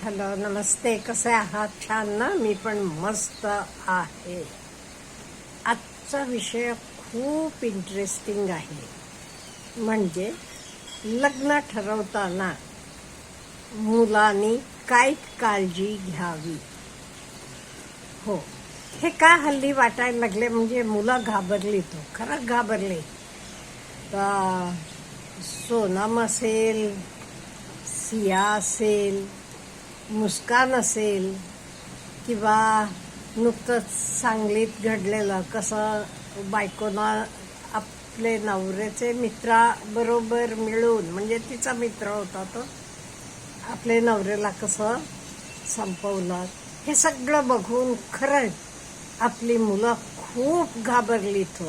Hello, नमस्ते. कसे आहात? छान ना? मी पण मस्त आहे. आजचा विषय खूप इंटरेस्टिंग आहे. म्हणजे लग्न ठरवताना मुलांनी काय काळजी घ्यावी. हो, हे का हल्ली वाटायला लागले, म्हणजे मुलं घाबरली. तो खरंच घाबरले. तर सोनम असेल, सिया असेल, मुस्कान असेल, किंवा नुकतंच सांगलीत घडलेलं कसं बायकोनं आपले नवऱ्याचे मित्राबरोबर मिळून, म्हणजे तिचा मित्र होता तो, आपले नवऱ्याला कसं संपवलं. हे सगळं बघून खरंच आपली मुलं खूप घाबरलीत.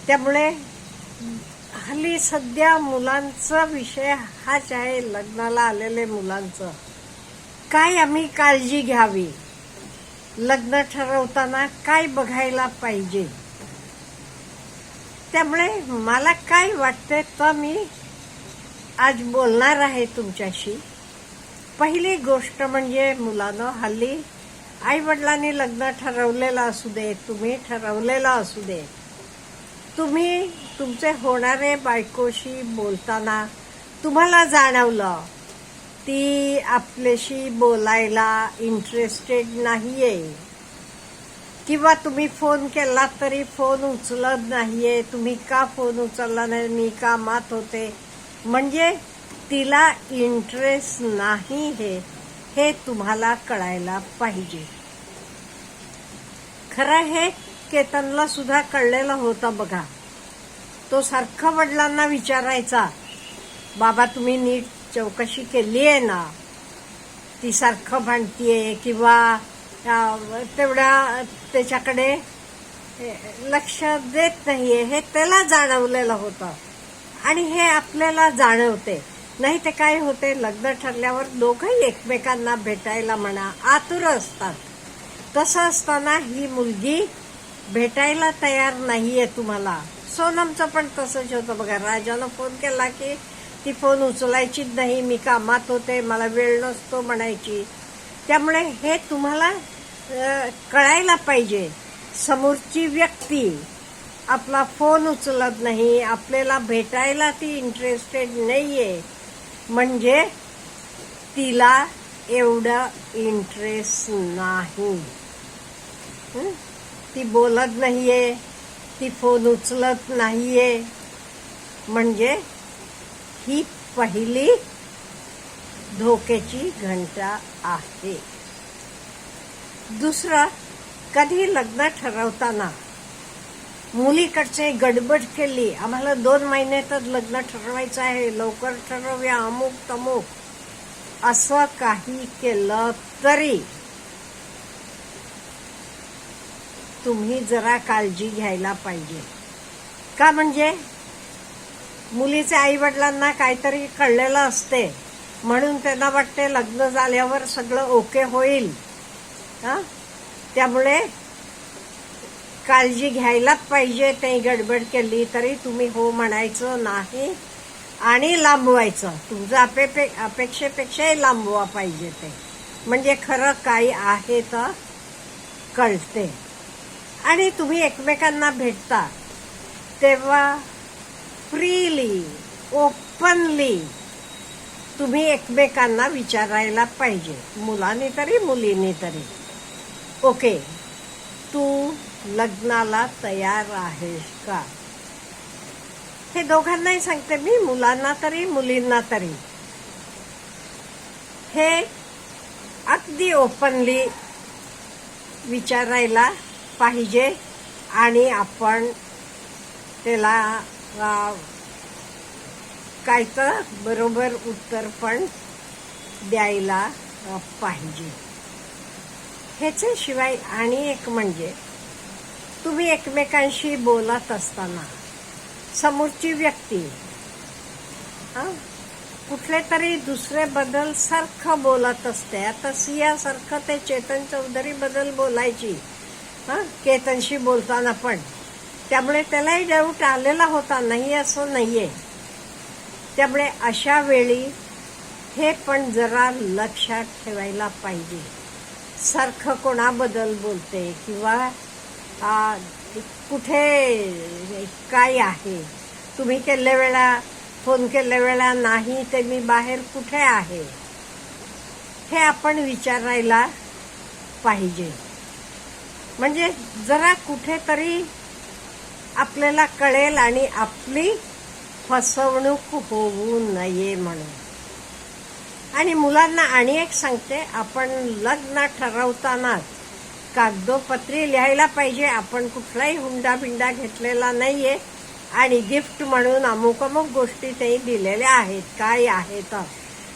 त्यामुळे हल्ली सध्या मुलांचा विषय हाच आहे. लग्नाला आलेले मुलांचं काय आम्ही काळजी घ्यावी, लग्न ठरवताना काय बघायला पाहिजे. त्यामुळे मला काय वाटते तर मी आज बोलणार आहे तुमच्याशी. पहिली गोष्ट म्हणजे मुलांनो, हल्ली आई वडिलांनी लग्न ठरवलेलं असू दे, तुम्ही ठरवलेलं असू दे, तुम्ही तुमचे होणारे बायकोशी बोलताना तुम्हाला जाणवलं ती आपल्याशी बोलायला इंटरेस्टेड नाहीये, किंवा तुम्ही फोन केला तरी फोन उचलत नाहीये. तुम्ही का फोन उचलला नाही? मी कामात होते. म्हणजे तिला इंटरेस्ट नाही हे तुम्हाला कळायला पाहिजे. खरं हे केतनला सुद्धा कळलेलं होतं बघा. तो सारखं वडिलांना विचारायचा, बाबा तुम्ही नीट चौकशी केली आहे ना? ती सारखं भांडतीये किंवा तेवढ्या त्याच्याकडे लक्ष देत नाहीये, हे त्याला जाणवलेलं होतं. आणि हे आपल्याला जाणवते. नाही ते काय होते, लग्न ठरल्यावर दोघंही एकमेकांना भेटायला म्हणा आतुर असतात. तसं असताना ही मुलगी भेटायला तयार नाहीये तुम्हाला. सोनमचं पण तसंच होतं बघा. राजानं फोन केला की ती फोन उचलायचीच नाही, मी कामात होते, मला वेळ नसतो म्हणायची. त्यामुळे हे तुम्हाला कळायला पाहिजे. समोरची व्यक्ती आपला फोन उचलत नाही, आपल्याला भेटायला ती इंटरेस्टेड नाहीये, म्हणजे तिला एवढं इंटरेस्ट नाही. ती बोलत नाहीये, ती फोन उचलत नाहीये, म्हणजे ही पहिली धोक्याची घंटा आहे. दुसरं, कधी लग्न ठरवताना मुलीकडचे गडबड केली, आम्हाला 2 महिन्यातच लग्न ठरवायचं आहे, लवकर ठरवूया, अमुक तमुक, असं काही केलं तरी तुम्ही जरा काळजी घ्यायला पाहिजे. का? म्हणजे मुलीचे आई वडिलांना काहीतरी कळलेलं असते, म्हणून त्यांना वाटते लग्न झाल्यावर सगळं ओके होईल. त्यामुळे काळजी घ्यायला पाहिजे. ते गडबड केली तरी तुम्ही हो म्हणायचं नाही आणि लांबवायचं. तुमचं अपेक्षेपेक्षाही लांबवा पाहिजे ते, म्हणजे खरं काही आहे तर कळते. आणि तुम्ही एकमेकांना भेटता तेव्हा फ्रीली, ओपनली तुम्ही एकमेकांना विचारायला पाहिजे. मुलांनी तरी मुलींनी तरी, ओके तू लग्नाला तयार आहेस का? हे दोघांनाही सांगते मी, मुलांना तरी मुलींना तरी. हे अगदी ओपनली विचारायला पाहिजे आणि आपण त्याला काय तर बरोबर उत्तर पण द्यायला पाहिजे. ह्याच्याशिवाय आणि एक म्हणजे, तुम्ही एकमेकांशी बोलत असताना समोरची व्यक्ती कुठले तरी दुसरे बदल सारखं बोलत असते. आता सियासारखं ते चेतन चौधरी बद्दल बोलायची केतनशी बोलताना पण, त्यामुळे त्यालाही डाऊट आलेला होता, नाही असं नाहीये. त्यामुळे अशा वेळी हे पण जरा लक्षात ठेवायला पाहिजे. सारखं कोणाबद्दल बोलते किंवा कुठे काय आहे, तुम्ही केल्या वेळा फोन केल्या वेळा नाही ते मी बाहेर कुठे आहे, हे आपण विचारायला पाहिजे. म्हणजे जरा कुठेतरी आपल्याला कळेल आणि आपली फसवणूक होऊ नये म्हणून. आणि मुलांना आणि एक सांगते, आपण लग्न ठरवताना कागदोपत्री लिहायला पाहिजे आपण कुठलाही हुंडा बिंडा घेतलेला नाहीये आणि गिफ्ट म्हणून अमुक अमुक गोष्टी ते दिलेल्या आहेत. काय आहेत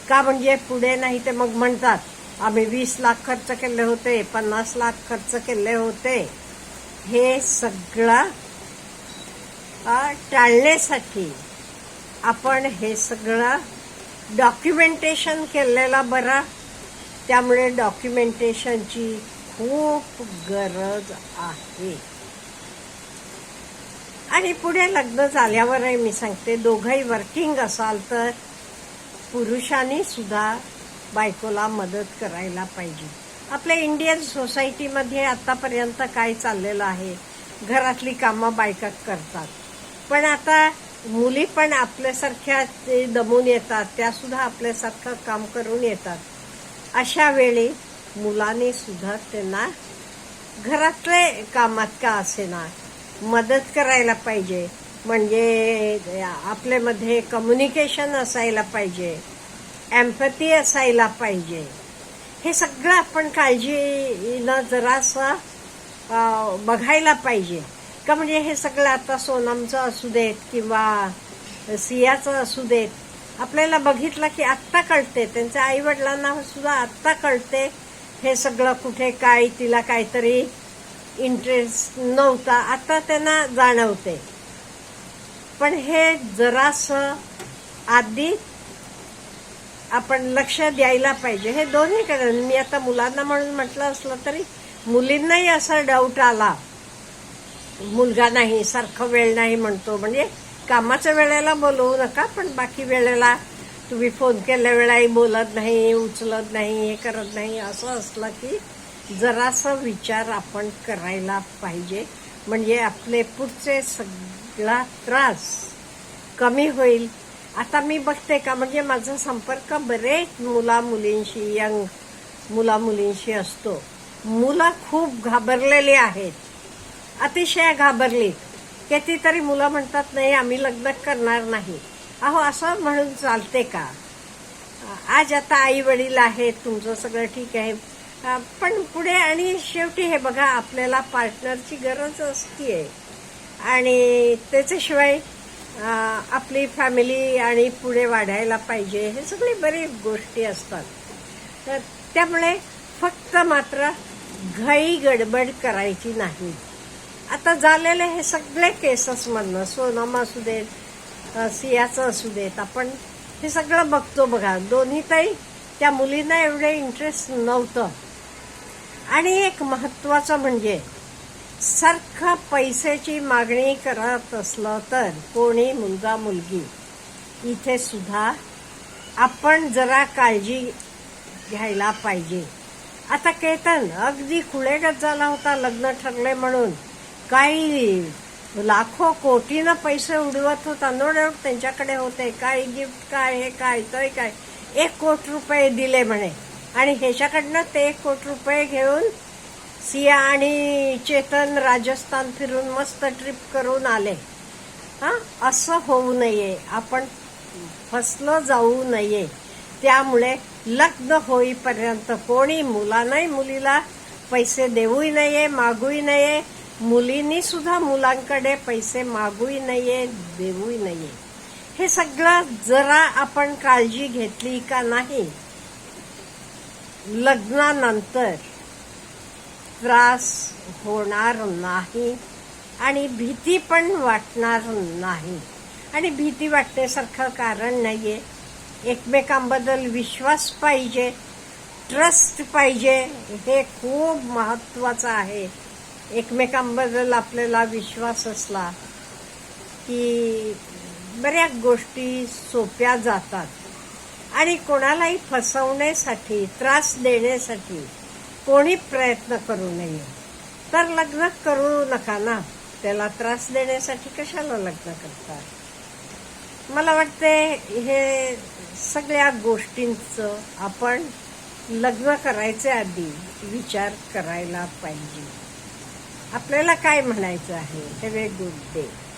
का, म्हणजे पुढे नाही ते मग म्हणतात आम्ही 20 लाख खर्च केले होते, 50 लाख खर्च केले होते. हे सगळं टाळण्यासाठी आपण हे सगळं डॉक्युमेंटेशन केलेलं बरं. त्यामुळे डॉक्युमेंटेशनची खूप गरज आहे. आणि पुढे लग्न झाल्यावरही मी सांगते, दोघंही वर्किंग असाल तर पुरुषांनी सुद्धा बायकोला मदत करायला पाहिजे. आपल्या इंडियन सोसायटीमध्ये आतापर्यंत काय चाललेलं आहे, घरातली कामं बायका करतात, पण आता मुली पण आपल्यासारख्या दमून येतात, त्या सुद्धा आपल्यासारखं काम करून येतात. अशा वेळी मुलांनी सुद्धा त्यांना घरातले कामात का असेना मदत करायला पाहिजे. म्हणजे आपल्यामध्ये कम्युनिकेशन असायला पाहिजे, एम्पॅथी असायला पाहिजे. हे सगळं आपण काळजीनं जरासं बघायला पाहिजे का. म्हणजे हे सगळं आता सोनमचं असू देत किंवा सियाचं असू देत, आपल्याला बघितलं की आत्ता कळते, त्यांच्या आईवडिलांना सुद्धा आत्ता कळते हे सगळं कुठे काय, तिला काहीतरी इंटरेस्ट नव्हता, आता त्यांना जाणवते. पण हे जरासं आधी आपण लक्ष द्यायला पाहिजे. हे दोन्हीकडे, मी आता मुलांना म्हणून म्हटलं असलं तरी मुलींनाही असा डाऊट आला, मुलगा नाही, सारखं वेळ नाही म्हणतो, म्हणजे कामाच्या वेळेला बोलवू नका पण बाकी वेळेला तुम्ही फोन केल्या वेळाही बोलत नाही, उचलत नाही, हे करत नाही, असं असलं की जरासा विचार आपण करायला पाहिजे. म्हणजे आपले पुढचे सगळा त्रास कमी होईल. आता मी बघते का, म्हणजे माझा संपर्क बरेच मुला-मुलींशी, यंग मुला-मुलींशी असतो. मुलं खूप घाबरलेली आहेत, अतिशय घाबरली. कितीतरी मुलं म्हणतात नाही आम्ही लग्न करणार नाही. अहो असं म्हणून चालते का. आज आता आई वडील आहेत, तुमचं सगळं ठीक आहे, पण पुढे आणि शेवटी हे बघा आपल्याला पार्टनरची गरज असते आणि त्याच्याशिवाय आपली फॅमिली आणि पुढे वाढायला पाहिजे, हे सगळी बरीच गोष्टी असतात. तर त्यामुळे फक्त मात्र घाई गडबड करायची नाही. आता झालेले हे सगळे केसेस मधनं, सोनम असू देत, सियाचं असू देत, आपण हे सगळं बघतो बघा. दोन्हीतही त्या मुलींना एवढे इंटरेस्ट नव्हतं. आणि एक महत्वाचं म्हणजे सारखं पैशाची मागणी करत असलं तर कोणी मुलगा मुलगी, इथे सुद्धा आपण जरा काळजी घ्यायला पाहिजे. आता केतन अगदी खुळेगत झाला होता लग्न ठरले म्हणून, काही लाखो कोटीनं पैसे उडवत होता, नो डाऊट त्यांच्याकडे होते, काय गिफ्ट काय, हे काय तर काय, 1 कोटी रुपये दिले म्हणे आणि ह्याच्याकडनं ते 1 कोटी रुपये घेऊन सिया आणि चेतन राजस्थान फिरून मस्त ट्रिप करून आले. असं होऊ नये, आपण फसलो जाऊ नये. त्यामुळे लग्न होईपर्यंत कोणी मुलांनाही मुलीला पैसे देऊही नये, मागूही नये. मुलींनी सुद्धा मुलांकडे पैसे मागूही नये, देऊही नये. हे सगळं जरा आपण काळजी घेतली का नाही, लग्नानंतर त्रास होणार नाही आणि भीती पण वाटणार नाही. आणि भीती वाटण्यासारखं कारण नाहीये. एकमेकांबद्दल विश्वास पाहिजे, ट्रस्ट पाहिजे, हे खूप महत्वाचं आहे. एकमेकांबद्दल आपल्याला विश्वास असला की बऱ्याच गोष्टी सोप्या जातात. आणि कोणालाही फसवण्यासाठी, त्रास देण्यासाठी कोणी प्रयत्न करू नये. तर लग्न करू नका ना. त्याला त्रास देण्यासाठी कशाला लग्न करतात? मला वाटते हे सगळ्या गोष्टींचं आपण लग्न करायच्या आधी विचार करायला पाहिजे. आपल्याला काय म्हणायचं आहे? Have a good day.